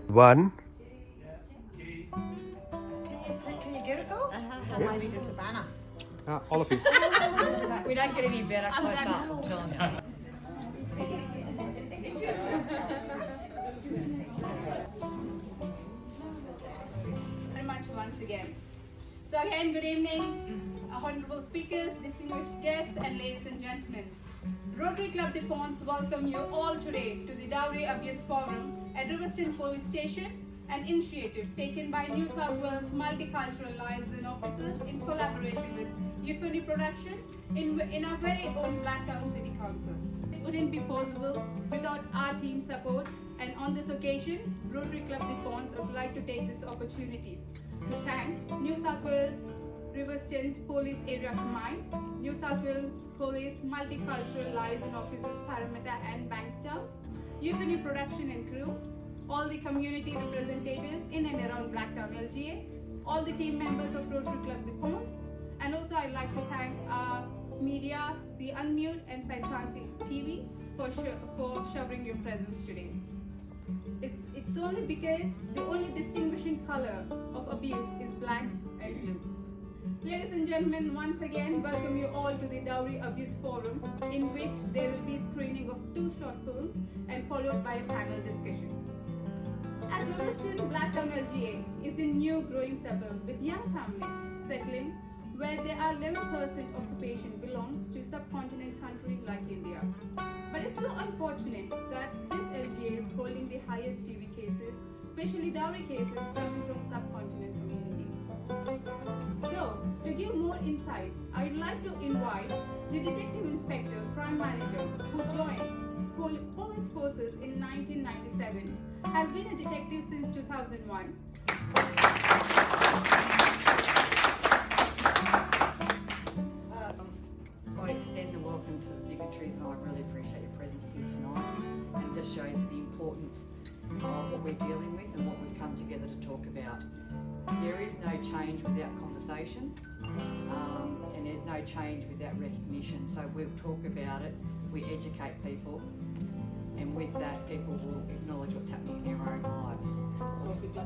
One. Can you get us all? Or maybe just the banner. All of you. We don't get any better close up, I'm telling you. Very much once again. So again, good evening, honorable speakers, distinguished guests, and ladies and gentlemen. Rotary Club The Ponds welcome you all today to the Dowry Abuse Forum at Riverstone Police Station, an initiative taken by New South Wales Multicultural Liaison Officers in collaboration with Euphony Production in our very own Blacktown City Council. It wouldn't be possible without our team support, and on this occasion, Rotary Club The Ponds would like to take this opportunity to thank New South Wales Riverstone Police Area Command, New South Wales Police Multicultural Liaison Officers Parramatta and Bankstown, Euphony Production and crew, all the community representatives in and around Blacktown LGA, all the team members of Rotary Club The Ponds, and also I'd like to thank our media, the Unmute and Penchanti TV for showing your presence today. It's only because the only distinguishing color of abuse is black and blue. Ladies and gentlemen, once again, welcome you all to the Dowry Abuse Forum, in which there will be screening of 2 short films and followed by a panel discussion. As Riverstone, Blacktown LGA is the new growing suburb with young families settling, where there are 11% occupation belongs to subcontinent country like India. But it's so unfortunate that this LGA is holding the highest DV cases, especially dowry cases coming from subcontinent communities. So, to give more insights, I'd like to invite the Detective Inspector, Crime Manager, who joined Police Forces in 1997, has been a detective since 2001. I extend a welcome to the dignitaries, and I really appreciate your presence here tonight, and it just shows the importance of what we're dealing with and what we've come together to talk about. There is no change without conversation, and there's no change without recognition. So we'll talk about it, we educate people, and with that, people will acknowledge what's happening in their own lives.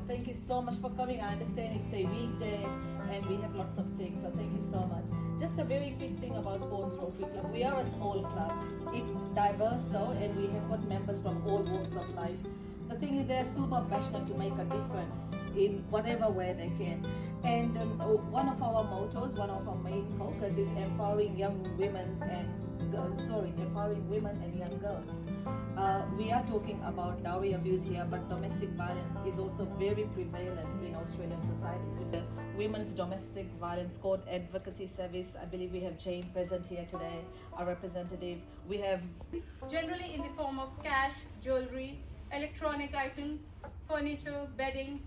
Thank you so much for coming. I understand it's a weekday and we have lots of things, so thank you so much. Just a very quick thing about Ponds Rotary Club. We are a small club. It's diverse though, and we have got members from all walks of life. The thing is, they're super passionate to make a difference in whatever way they can. And one of our mottos, one of our main focus is empowering young women and empowering women and young girls. We are talking about dowry abuse here, but domestic violence is also very prevalent in Australian society. The Women's Domestic Violence Court Advocacy Service, I believe we have Jane present here today, our representative. We have Generally in the form of cash, jewelry, electronic items, furniture, bedding,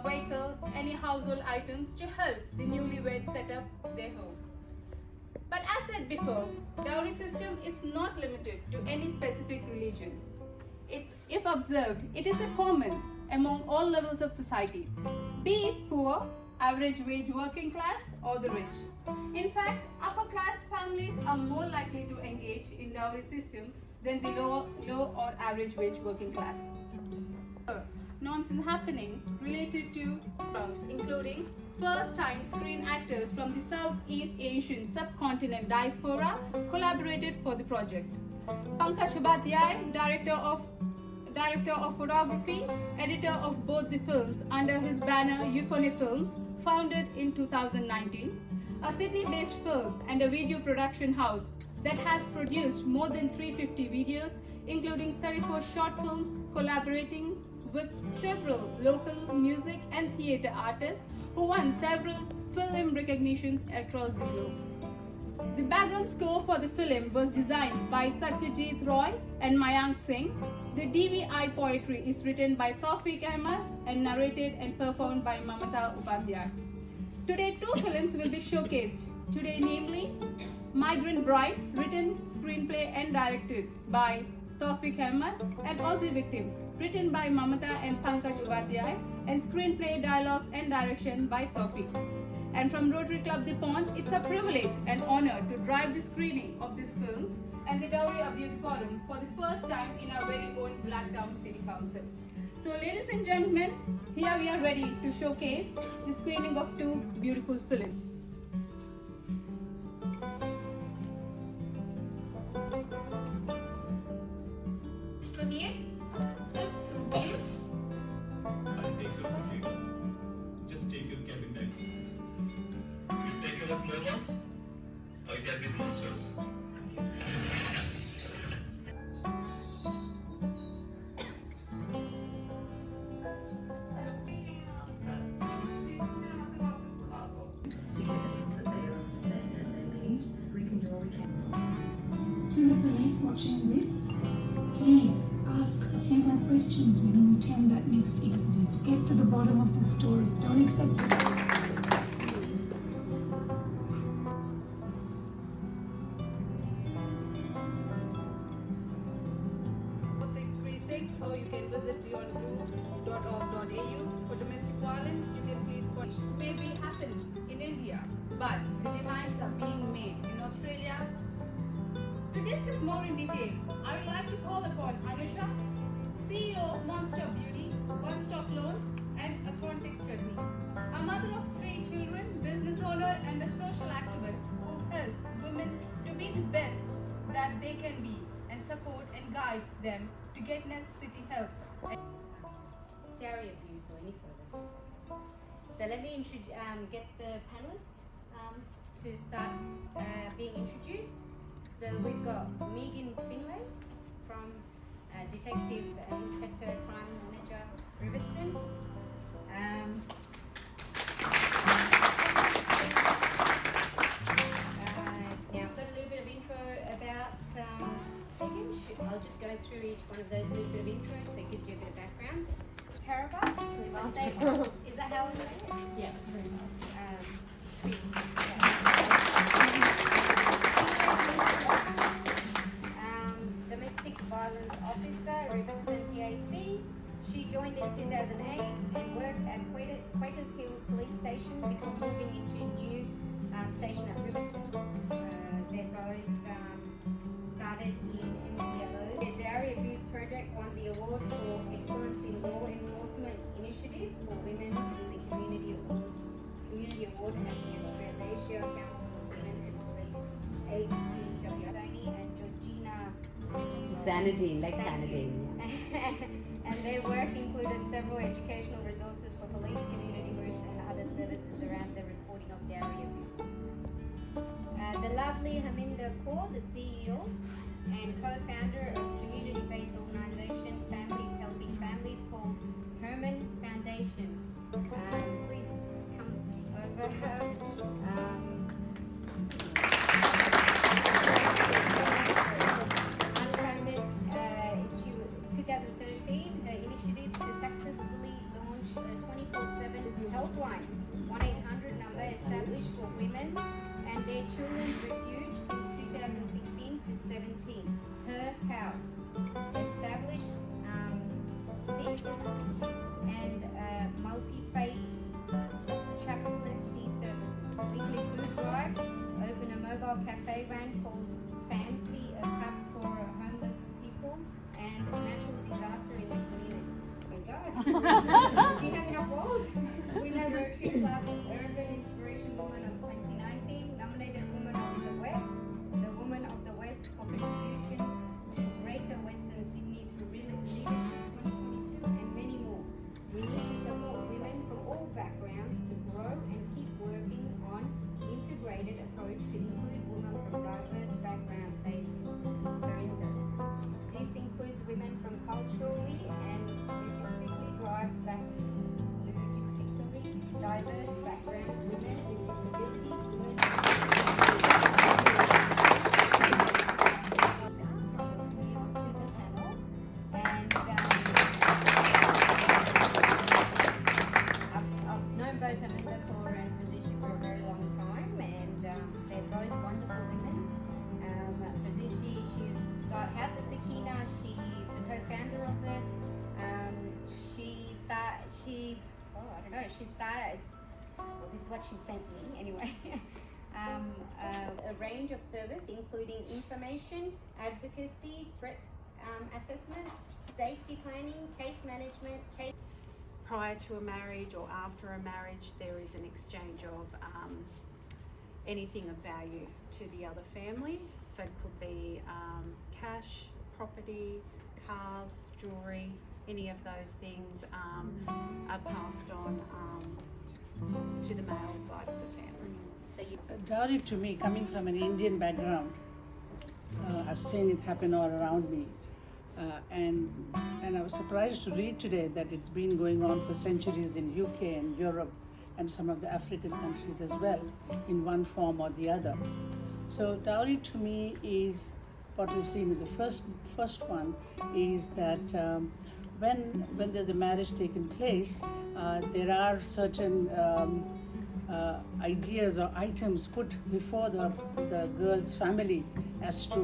vehicles, any household items to help the newlywed set up their home. But as said before, dowry system is not limited to any specific religion. If observed, it is a common among all levels of society, be it poor, average wage working class, or the rich. In fact, upper class families are more likely to engage in dowry system than the low or average wage working class. Nonsense happening related to programs including first-time screen actors from the Southeast Asian subcontinent diaspora collaborated for the project. Pankaj Upadhyay, director of photography, editor of both the films under his banner Euphony Films, founded in 2019, a Sydney-based film and a video production house that has produced more than 350 videos, including 34 short films, collaborating with several local music and theatre artists who won several film recognitions across the globe. The background score for the film was designed by Satyajit Roy and Mayank Singh. The DVI poetry is written by Tawfiq Ahmed and narrated and performed by Mamata Upadhyay. Today, 2 films will be showcased. Today, namely, Migrant Bride, written, screenplay and directed by Tawfiq Ahmed, and Aussie Victim, written by Mamata and Pankaj Upadhyay, and screenplay, dialogues and direction by Tawfiq. And from Rotary Club The Ponds, it's a privilege and honor to drive the screening of these films and the Dowry Abuse Forum for the first time in our very own Blacktown City Council. So ladies and gentlemen, here we are ready to showcase the screening of two beautiful films. सुनिए, this suitcase. I'll take your computer. Just take your cabin bag. You take care of Lola. I'll get the monsters. To the police watching this, please ask a few more questions when you attend that next incident. Get to the bottom of the story. Don't accept it. 0636, or you can visit beyondblue.org.au. For domestic violence, you can please call. Maybe happen in India, but the demands are being made in Australia. To discuss more in detail, I would like to call upon Anusha, CEO of Monster Beauty, One Stop Loans, and a contact chutney. A mother of 3 children, business owner, and a social activist who helps women to be the best that they can be and support and guides them to get necessity help. Dowry abuse or any sort of abuse. So let me get the panelists to start being introduced. So we've got Meghan Finlay from Detective Inspector Crime Manager Riverstone. Now I've got a little bit of intro about Meghan. I'll just go through each one of those little bit of intro so it gives you a bit of background. Taraba, is that how I say it? Yeah, very much. Domestic violence officer, Riverstone PAC. She joined in 2008 and worked at Quakers Hills Police Station before moving into a new station at Riverstone. They both started in MCLO. The Dowry Abuse Project won the award for Excellence in Law Enforcement Initiative for Women in the Community Award at the Australasia Council of Women and Police, ACW. Tony and Georgina Xanadine, like Xanadine. and their work included several educational resources for police, community groups and other services around the reporting of dowry abuse. The lovely Harinder Kaur, the CEO and co-founder of community-based organisation Families Helping Families called Harman Foundation. Please come over. Unfounded, 2013, her initiative to successfully launch a 24/7 helpline, 1-800 number established for women and their children's refuge since 2016 to 17. Her House, established Sikh and multi-faith chaplaincy services, weekly food drives, open a mobile cafe van called Fancy a Cup for homeless people, and natural disaster in the community. Oh my God. Do you have enough roles? Winner Rotary Club Urban Inspiration Woman of 2019, nominated Woman of the West, the Woman of the West for contribution to Greater Western Sydney through Leadership 2022, and many more. We need to support women from all backgrounds to grow and keep working on integrated approach to include women from diverse backgrounds, says Harinder. This includes women from culturally and logistically diverse background, women with disability, women I've known both Harinder Kaur and Felicia for a very long time, and they're both wonderful women. Felicia, she's got House of Shakiena. She's the co-founder of it. She started, well, this is what she sent me anyway, a range of service including information, advocacy, threat assessments, safety planning, case management, Prior to a marriage or after a marriage, there is an exchange of anything of value to the other family. So it could be cash, property, cars, jewellery, any of those things are passed on to the male side of the family. So you Dowry to me, coming from an Indian background, I've seen it happen all around me. And I was surprised to read today that it's been going on for centuries in UK and Europe and some of the African countries as well, in one form or the other. So dowry to me is what we've seen in the first one is that when there's a marriage taking place, there are certain ideas or items put before the girl's family as to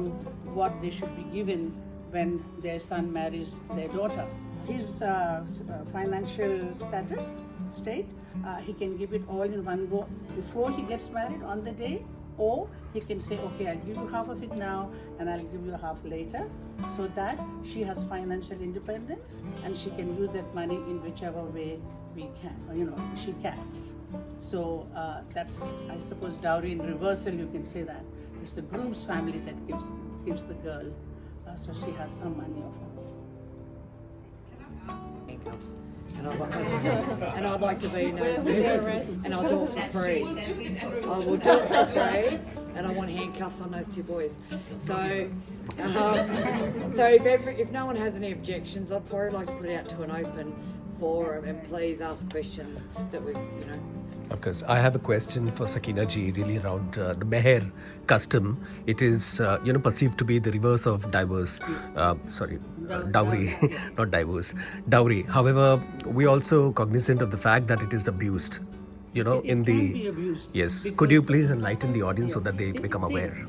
what they should be given when their son marries their daughter. His financial state, he can give it all in one go before he gets married on the day, or he can say, okay, I'll give you half of it now and I'll give you half later, so that she has financial independence and she can use that money in whichever way she can. So that's, I suppose, dowry in reversal, you can say that. It's the groom's family that gives the girl, so she has some money of her. Handcuffs. And I'd like to be and I'll do it for free. I will do it for free, and I want handcuffs on those two boys. So, if no one has any objections, I'd probably like to put it out to an open forum and please ask questions that we've, Of course, I have a question for Shakiena ji, really around the meher custom. It is, perceived to be the reverse of divorce. Dowry, not divorce. Dowry. However, we also cognizant of the fact that it is abused. It can be abused. Yes. Could you please enlighten the audience so that they become aware?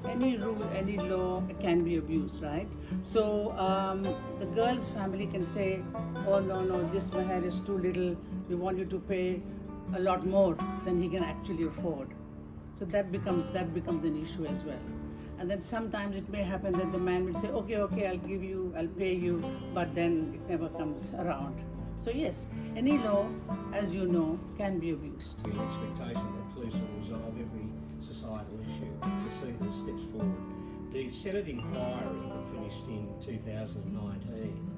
Any rule, any law can be abused, right? So the girl's family can say, oh no, this meher is too little. We want you to pay a lot more than he can actually afford. So that becomes an issue as well. And then sometimes it may happen that the man will say, okay, I'll pay you, but then it never comes around. So yes, any law, as you know, can be abused. The expectation that police will resolve every societal issue to see these steps forward. The Senate inquiry that finished in 2019,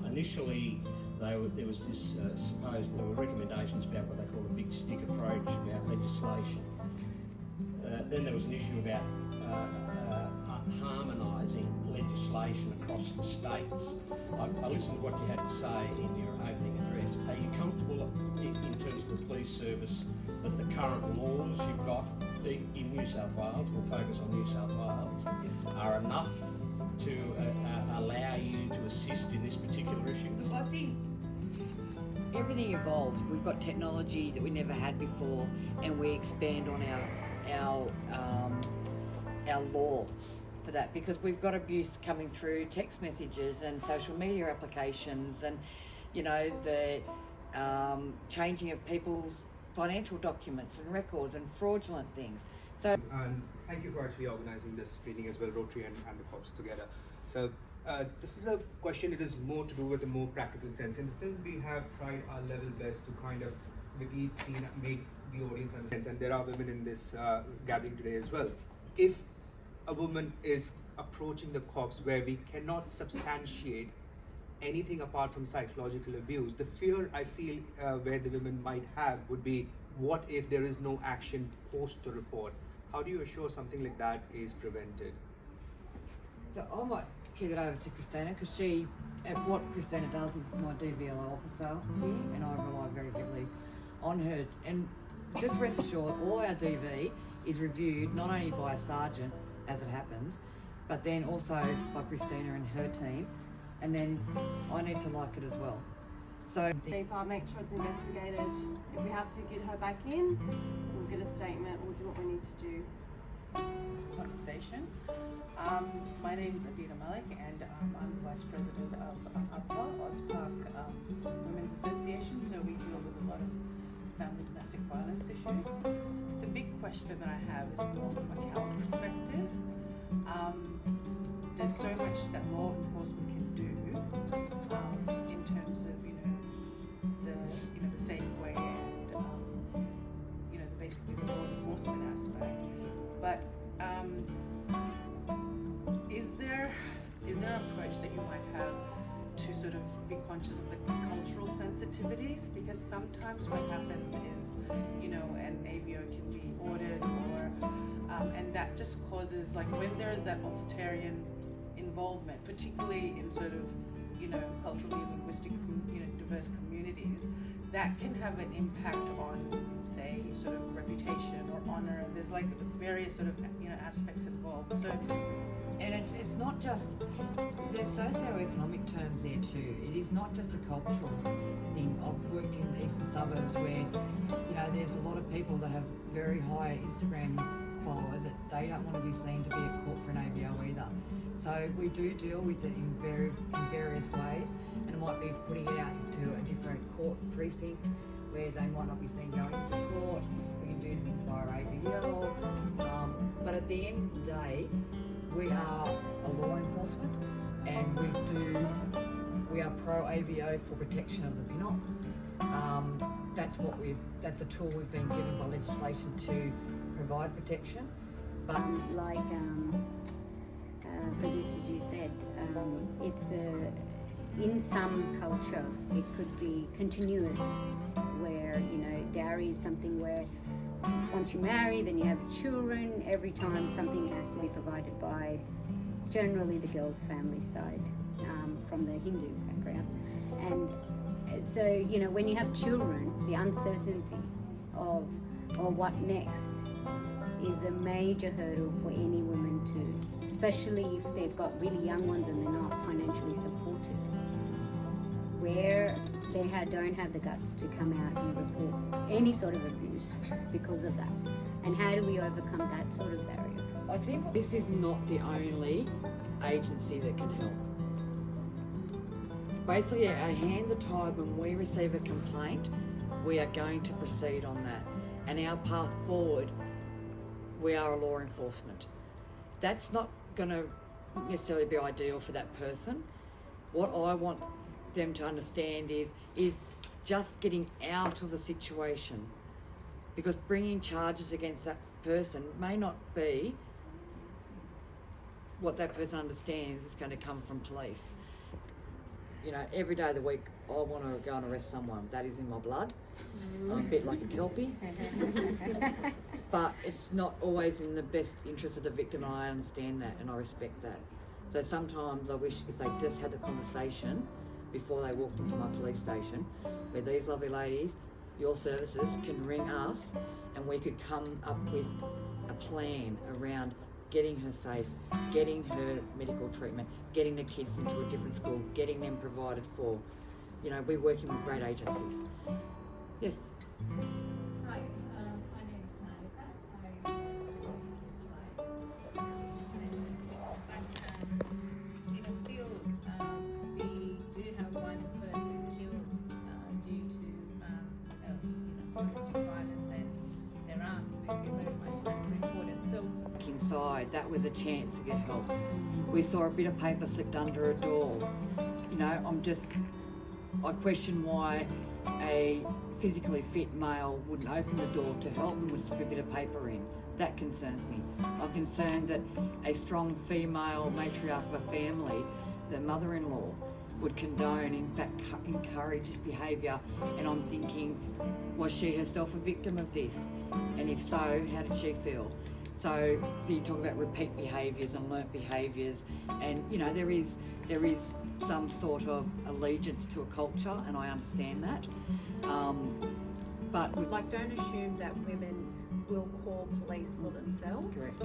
initially there was this there were recommendations about what they call a big stick approach about legislation. Then there was an issue about harmonising legislation across the states. I listened to what you had to say in your opening address. Are you comfortable in terms of the police service that the current laws you've got in New South Wales, we'll focus on New South Wales, are enough to allow you to assist in this particular issue? Look, I think everything evolves. We've got technology that we never had before, and we expand on our law for that, because we've got abuse coming through text messages and social media applications, and the changing of people's financial documents and records and fraudulent things. So, thank you for actually organising this meeting as well, Rotary and the cops together. So this is a question that is more to do with a more practical sense. In the film, we have tried our level best to kind of, with each scene, make the audience understand, and there are women in this gathering today as well. If a woman is approaching the cops where we cannot substantiate anything apart from psychological abuse, the fear I feel where the women might have would be, what if there is no action post the report? How do you assure something like that is prevented? So I might kick it over to Christina, because what Christina does is my DVLO officer here, and I rely very heavily on her. And just rest assured, all our DV is reviewed not only by a sergeant, as it happens, but then also by Christina and her team, and then I need to like it as well. So I'll make sure it's investigated. If we have to get her back in, we'll get a statement, we'll do what we need to do. Conversation. My name is Adina Malik, and I'm the Vice President of APA, Auspark Women's Association, so we deal with a lot of family domestic violence issues. The big question that I have is more from a count perspective. there's so much that law enforcement can do in terms of the safe way and basically the law enforcement aspect. But is there an approach that you might have to sort of be conscious of the cultural sensitivities? Because sometimes what happens is, an ABO can be ordered and that just causes, like, when there is that authoritarian involvement, particularly in sort of, culturally and linguistic, diverse communities, that can have an impact on, say, sort of reputation or honor. There's like various sort of, aspects involved. So, and it's not just, there's socio-economic terms there too. It is not just a cultural thing. I've worked in the eastern suburbs where, there's a lot of people that have very high Instagram followers that they don't want to be seen to be at court for an ABO either. So we do deal with it in various ways, and it might be putting it out into a different court precinct where they might not be seen going into court. We can do things via ABL, but at the end of the day, we are a law enforcement, and we are pro ABO for protection of the pinnop. That's the tool we've been given by legislation to provide protection. But Producer said, it's in some culture it could be continuous, where dowry is something where once you marry, then you have children. Every time something has to be provided by generally the girl's family side, from the Hindu background, and so when you have children, the uncertainty of what next is a major hurdle for any woman to, especially if they've got really young ones and they're not financially supported, where they don't have the guts to come out and report any sort of abuse because of that. And how do we overcome that sort of barrier? I think this is not the only agency that can help. Basically, our hands are tied. When we receive a complaint, we are going to proceed on that. And our path forward, we are a law enforcement. That's not going to necessarily be ideal for that person. What I want them to understand is just getting out of the situation, because bringing charges against that person may not be what that person understands is going to come from police. Every day of the week, I want to go and arrest someone. That is in my blood. I'm a bit like a Kelpie. But it's not always in the best interest of the victim, and I understand that and I respect that. So sometimes I wish if they just had the conversation before they walked into my police station, where these lovely ladies, your services, can ring us and we could come up with a plan around getting her safe, getting her medical treatment, getting the kids into a different school, getting them provided for. We're working with great agencies. Yes. Hi, my name is Malika. I but still, we do have one person killed due to domestic violence, and there are very much underreported. So Inside, that was a chance to get help. We saw a bit of paper slipped under a door. I question why a physically fit male wouldn't open the door to help and would slip a bit of paper in. That concerns me. I'm concerned that a strong female matriarch of a family, the mother-in-law, would condone, in fact encourage this behaviour, and I'm thinking, was she herself a victim of this? And if so, how did she feel? So you talk about repeat behaviours and learnt behaviours, and there is some sort of allegiance to a culture, and I understand that. But don't assume that women will call police for themselves. Correct.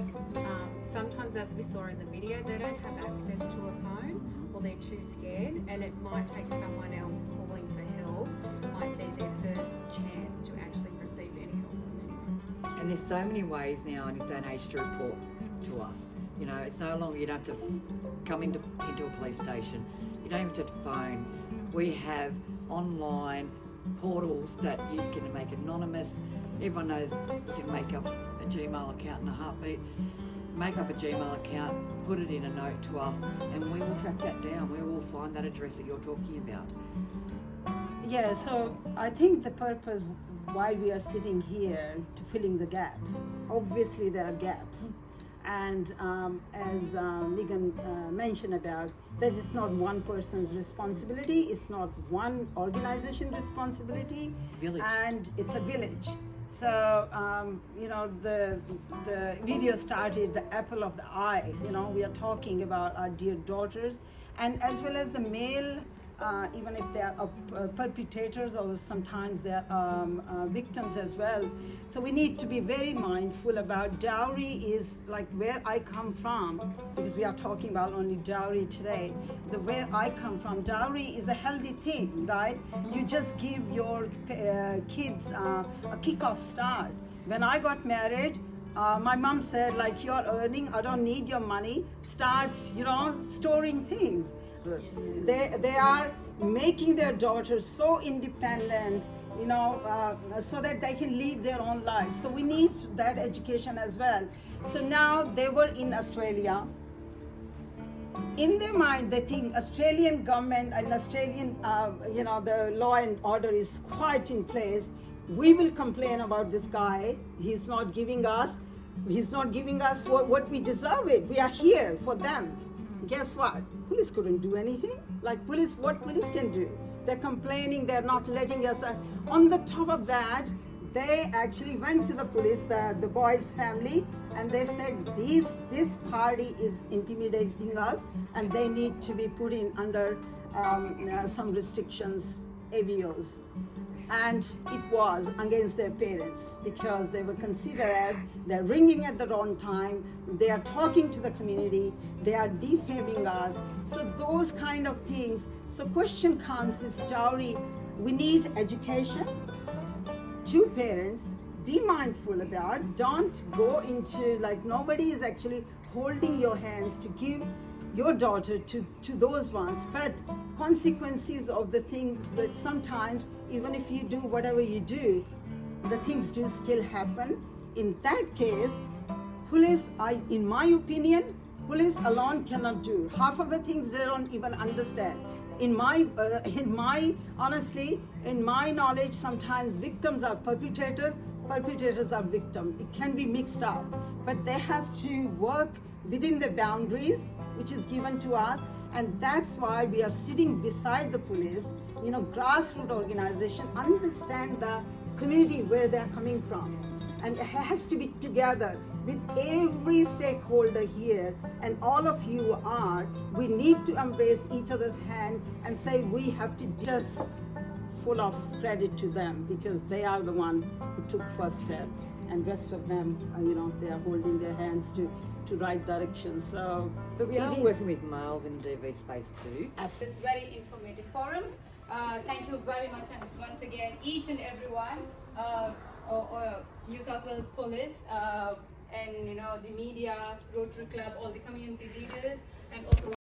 Sometimes, as we saw in the video, they don't have access to a phone, or they're too scared, and it might take someone else calling for help, might be their first chance to actually receive any help from anyone. And there's so many ways now in this day and age to report to us. It's no longer you don't have to come into a police station. You don't even have to phone. We have online portals that you can make anonymous. Everyone knows you can make up a Gmail account in a heartbeat. make up a Gmail account, put it in a note to us, and we will track that down. We will find that address that you're talking about. Yeah, so I think the purpose why we are sitting here to filling the gaps. Obviously, there are gaps, and as Megan mentioned about that, it's not one person's responsibility. It's not one organization responsibility, Village. and it's a village. So the video started the apple of the eye. We are talking about our dear daughters, and as well as the male. Even if they are perpetrators or sometimes they are victims as well. So we need to be very mindful about dowry is like where I come from, because we are talking about only dowry today. Where I come from, dowry is a healthy thing, right? You just give your kids a kick-off start. When I got married, my mom said, like, you're earning, I don't need your money, start, storing things. They are making their daughters so independent, so that they can lead their own lives. So we need that education as well. So now they were in Australia. In their mind, they think Australian government and Australian, the law and order is quite in place. We will complain about this guy. He's not giving us what we deserve it. We are here for them. Guess what? Police couldn't do anything. Like what police can do? They're complaining, they're not letting us. On the top of that, they actually went to the police, the boy's family, and they said this party is intimidating us, and they need to be put in under some restrictions, AVOs. And it was against their parents because they were considered as they're ringing at the wrong time, they are talking to the community, they are defaming us. So those kind of things. So question comes is dowry. We need education to parents. Be mindful about. Don't go into like nobody is actually holding your hands to give your daughter to those ones, but consequences of the things that sometimes even if you do whatever you do, the things do still happen. In that case, police, in my opinion, police alone cannot do half of the things. They don't even understand. In my knowledge, sometimes victims are perpetrators are victims. It can be mixed up, but they have to work within the boundaries which is given to us, and that's why we are sitting beside the police. Grassroots organization understand the community where they are coming from, and it has to be together with every stakeholder here, and all of you we need to embrace each other's hand and say we have to just full of credit to them because they are the one who took first step, and rest of them they are holding their hands to right direction. So but we are working with males in the DV space too. Absolutely. It's very informative forum. Thank you very much, and once again each and everyone, New South Wales Police, and the media, Rotary Club, all the community leaders, and also